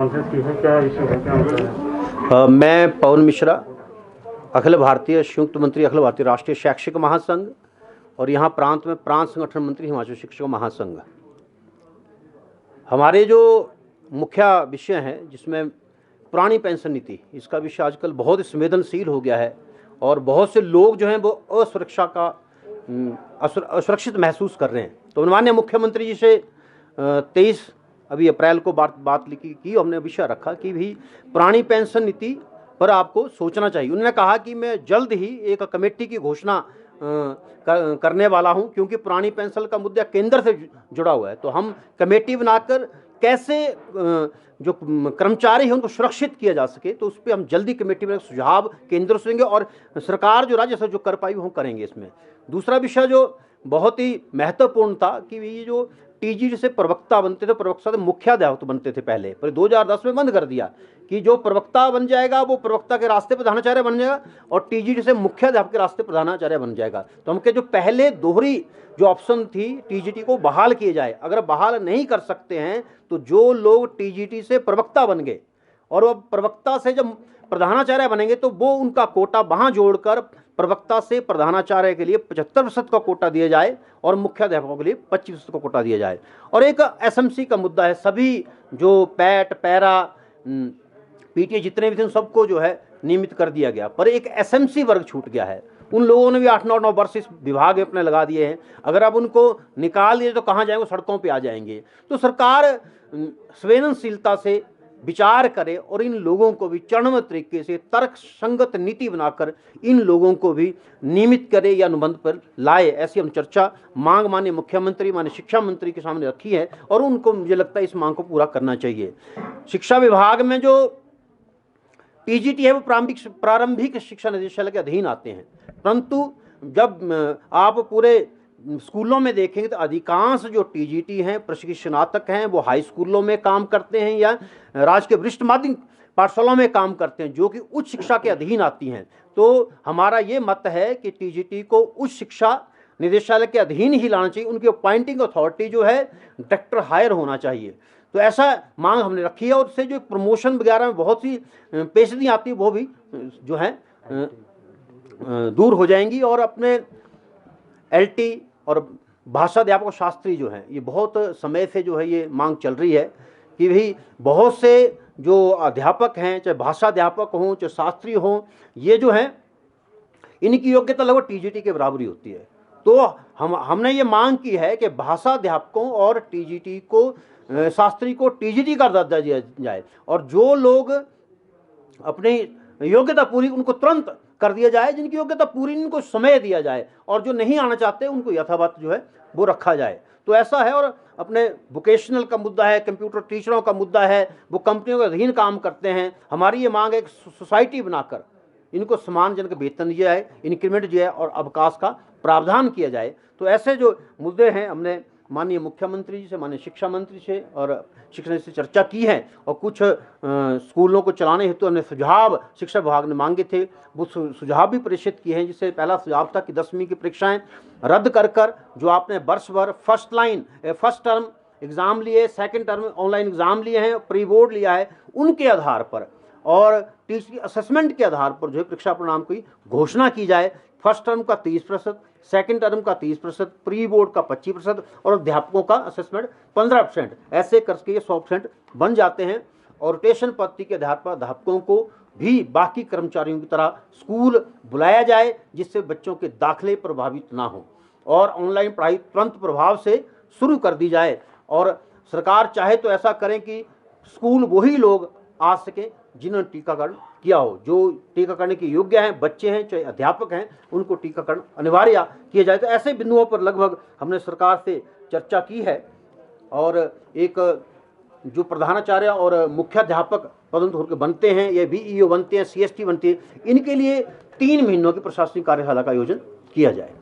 मैं पवन मिश्रा, अखिल भारतीय संयुक्त मंत्री अखिल भारतीय राष्ट्रीय शैक्षिक महासंघ और यहाँ प्रांत में प्रांत संगठन मंत्री हिमाचल शिक्षक महासंघ। हमारे जो मुख्य विषय हैं जिसमें पुरानी पेंशन नीति, इसका विषय आजकल बहुत संवेदनशील हो गया है और बहुत से लोग जो हैं वो असुरक्षित महसूस कर रहे हैं। तो माननीय मुख्यमंत्री जी से 23 अभी अप्रैल को बात लिखी की हमने विषय रखा कि भी पुरानी पेंशन नीति पर आपको सोचना चाहिए। उन्होंने कहा कि मैं जल्द ही एक कमेटी की घोषणा करने वाला हूं, क्योंकि पुरानी पेंशन का मुद्दा केंद्र से जुड़ा हुआ है। तो हम कमेटी बनाकर कैसे जो कर्मचारी हैं उनको सुरक्षित किया जा सके, तो उस पर हम जल्दी कमेटी में सुझाव केंद्र से देंगे और सरकार जो राज्य सरकार जो कर पाई वो हम करेंगे। इसमें दूसरा विषय जो बहुत ही महत्वपूर्ण था कि ये जो टीजीटी से प्रवक्ता बनते थे, प्रवक्ता से मुख्याध्यापक बनते थे पहले, पर 2010 में बंद कर दिया कि जो प्रवक्ता बन जाएगा वो प्रवक्ता के रास्ते प्रधानाचार्य बन जाएगा और टीजीटी से मुख्याध्यापक के रास्ते प्रधानाचार्य बन जाएगा। तो हमके जो पहले दोहरी जो ऑप्शन थी टीजीटी को बहाल किए जाए। अगर बहाल नहीं कर सकते हैं तो जो लोग टीजीटी से प्रवक्ता बन गए और वो प्रवक्ता से जब प्रधानाचार्य बनेंगे तो वो उनका कोटा वहाँ जोड़कर प्रवक्ता से प्रधानाचार्य के लिए 75% का कोटा दिया जाए और मुख्याध्यापकों के लिए 25% का कोटा दिया जाए। और एक एसएमसी का मुद्दा है, सभी जो पैट पैरा पीटीए जितने भी थे सबको जो है नियमित कर दिया गया, पर एक एसएमसी वर्ग छूट गया है। उन लोगों ने भी 8-9 वर्ष इस विभाग में अपने लगा दिए हैं। अगर अब उनको निकाल दिए तो कहाँ जाएंगे, सड़कों पे आ जाएंगे। तो सरकार संवेदनशीलता से विचार करे और इन लोगों को भी चरणबद्ध तरीके से तर्क संगत नीति बनाकर इन लोगों को भी नियमित करे या अनुबंध पर लाए। ऐसी हम चर्चा मांग माननीय मुख्यमंत्री माननीय शिक्षा मंत्री के सामने रखी है और उनको मुझे लगता है इस मांग को पूरा करना चाहिए। शिक्षा विभाग में जो टीजीटी है वो प्रारंभिक शिक्षा निदेशालय के अधीन आते हैं, परंतु जब आप पूरे स्कूलों में देखेंगे तो अधिकांश जो टीजीटी हैं प्रशिक्षणार्थक हैं वो हाई स्कूलों में काम करते हैं या राजकीय वरिष्ठ माध्यमिक पाठशालाओं में काम करते हैं जो कि उच्च शिक्षा के अधीन आती हैं। तो हमारा ये मत है कि टीजीटी को उच्च शिक्षा निदेशालय के अधीन ही लाना चाहिए। उनकी अपॉइंटिंग अथॉरिटी जो है डायरेक्टर हायर होना चाहिए। तो ऐसा मांग हमने रखी है और उससे जो प्रमोशन वगैरह में बहुत सी पेशगी आती है वो भी जो है दूर हो जाएंगी। और अपने एलटी और भाषा अध्यापक शास्त्री जो हैं ये बहुत समय से जो है ये मांग चल रही है कि भाई बहुत से जो अध्यापक हैं, चाहे भाषा अध्यापक हों चाहे शास्त्री हों, ये जो हैं इनकी योग्यता लगभग टीजीटी के बराबरी होती है। तो हमने ये मांग की है कि भाषा अध्यापकों और टीजीटी को शास्त्री को टीजीटी का दर्जा दिया जाए और जो लोग अपनी योग्यता पूरी उनको तुरंत कर दिया जाए, जिनकी योग्यता पूरी उनको समय दिया जाए और जो नहीं आना चाहते उनको यथावत जो है वो रखा जाए। तो ऐसा है। और अपने वोकेशनल का मुद्दा है, कंप्यूटर टीचरों का मुद्दा है, वो कंपनियों के अधीन काम करते हैं। हमारी ये मांग है एक सोसाइटी बनाकर इनको सम्मानजनक वेतन दिया जाए, इंक्रीमेंट दिया जाए और अवकाश का प्रावधान किया जाए। तो ऐसे जो मुद्दे हैं हमने माननीय मुख्यमंत्री जी से माननीय शिक्षा मंत्री से और शिक्षा से चर्चा की है और कुछ स्कूलों को चलाने हेतु हमने सुझाव शिक्षा विभाग ने मांगे थे, वो सुझाव भी प्रेषित किए हैं। जिससे पहला सुझाव था कि 10वीं की परीक्षाएं रद्द कर जो आपने वर्ष भर फर्स्ट टर्म एग्ज़ाम लिए, सेकेंड टर्म ऑनलाइन एग्ज़ाम लिए हैं, प्री बोर्ड लिया है, उनके आधार पर और टीचर असेसमेंट के आधार पर जो है परीक्षा परिणाम की घोषणा की जाए। फर्स्ट टर्म का 30%, सेकेंड टर्म का 30%, प्री बोर्ड का 25% और अध्यापकों का असेसमेंट 15%। ऐसे करके ये 100% बन जाते हैं और रोटेशन पद्धति के आधार पर अध्यापकों को भी बाकी कर्मचारियों की तरह स्कूल बुलाया जाए, जिससे बच्चों के दाखिले प्रभावित ना हो और ऑनलाइन पढ़ाई तुरंत प्रभाव से शुरू कर दी जाए। और सरकार चाहे तो ऐसा करें कि स्कूल वही लोग आ सकें जिन्होंने टीकाकरण किया हो, जो टीकाकरण के योग्य हैं, बच्चे हैं चाहे अध्यापक हैं, उनको टीकाकरण अनिवार्य किया जाए। तो ऐसे बिंदुओं पर लगभग हमने सरकार से चर्चा की है। और एक जो प्रधानाचार्य और मुख्याध्यापक पदोन्नत होकर बनते हैं, ये वीईओ बनते हैं, सीएसटी बनती है, इनके लिए 3 महीनों की प्रशासनिक कार्यशाला का आयोजन किया जाए।